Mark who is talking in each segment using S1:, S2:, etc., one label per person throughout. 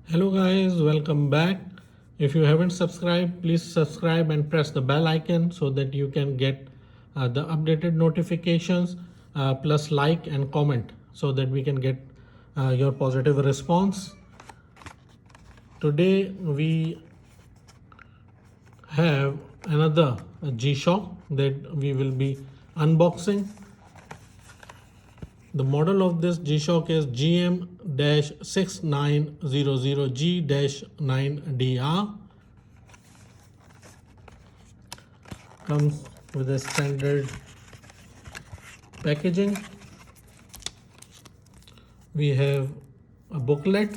S1: Hello guys, welcome back. If you haven't subscribed, please subscribe and press the bell icon so that you can get the updated notifications, plus like and comment so that we can get your positive response. Today we have another G-Shock that we will be unboxing. The model of this G-Shock is GM-6900G-9DR. Comes with a standard packaging. We have a booklet,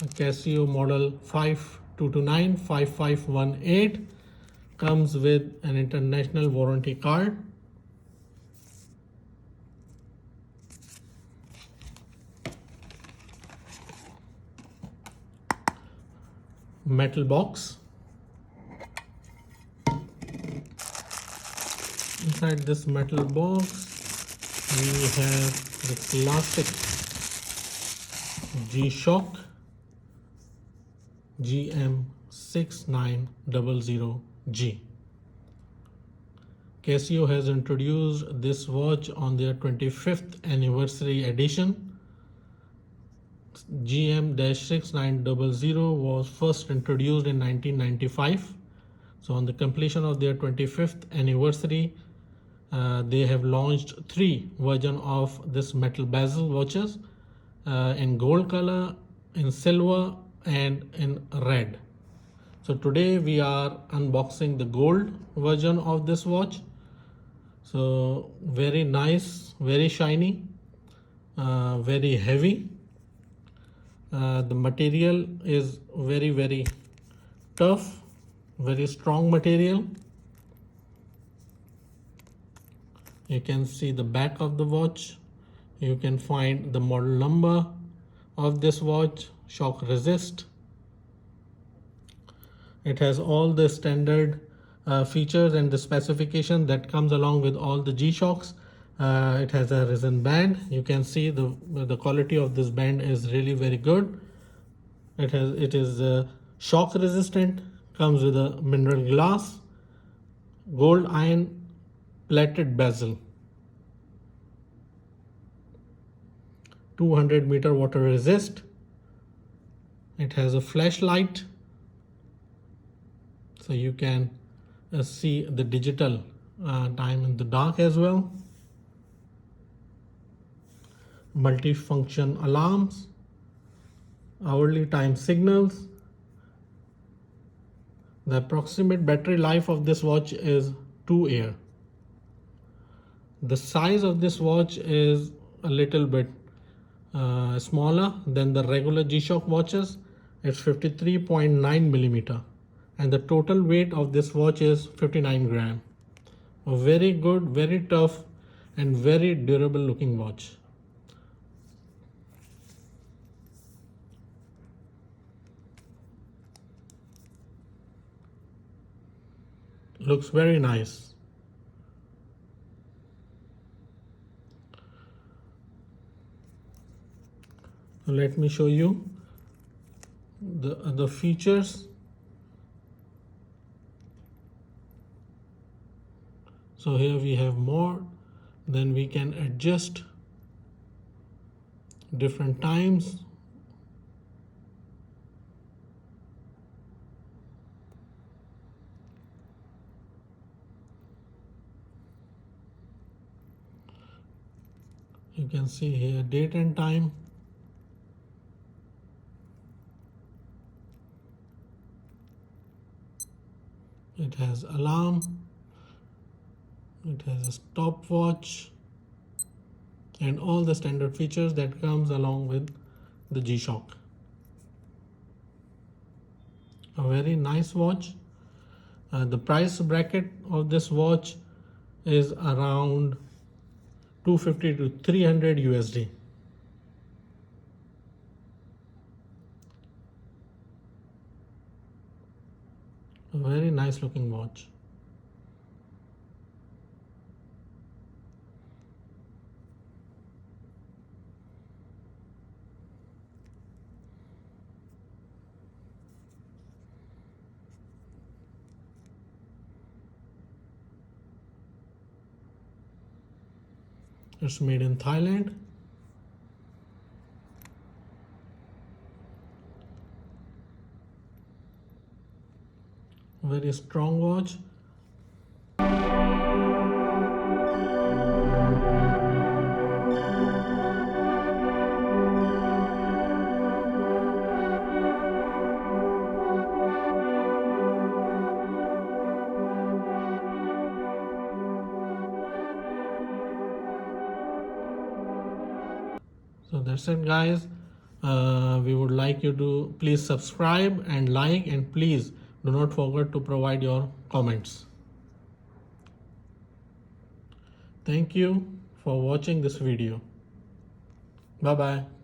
S1: a Casio model 5229-5518. Comes with an international warranty card. Metal box. Inside this metal box, we have the classic G-Shock GM-6900G. Casio has introduced this watch on their 25th anniversary edition. GM-6900 was first introduced in 1995. So on the completion of their 25th anniversary, they have launched 3 versions of this metal bezel watches in gold color, in silver, and in red. So today we are unboxing the gold version of this watch. So very nice, very shiny, very heavy. The material is very tough, very strong material. You can see the back of the watch. You can find the model number of this watch, shock resist. It has all the standard features and the specification that comes along with all the G-Shocks. It has a resin band. You can see the quality of this band is really very good. It is shock resistant. Comes with a mineral glass, gold iron plated bezel, 200-meter water resist. It has a flashlight, so you can see the digital time in the dark as well. Multi-function alarms, hourly time signals. The approximate battery life of this watch is 2 years. The size of this watch is a little bit smaller than the regular G-Shock watches. It's 53.9 millimeter, and the total weight of this watch is 59 grams. A very good, very tough, and very durable looking watch. Looks very nice. Let me show you the features. So here we have more. Then we can adjust different times. You can see here date and time. It has alarm. It has a stopwatch and all the standard features that comes along with the G-Shock. A very nice watch. The price bracket of this watch is around 250 to 300 USD. A very nice looking watch. It's made in Thailand. Very strong watch. So that's it, guys. We would like you to please subscribe and like, and please do not forget to provide your comments. Thank you for watching this video. Bye bye.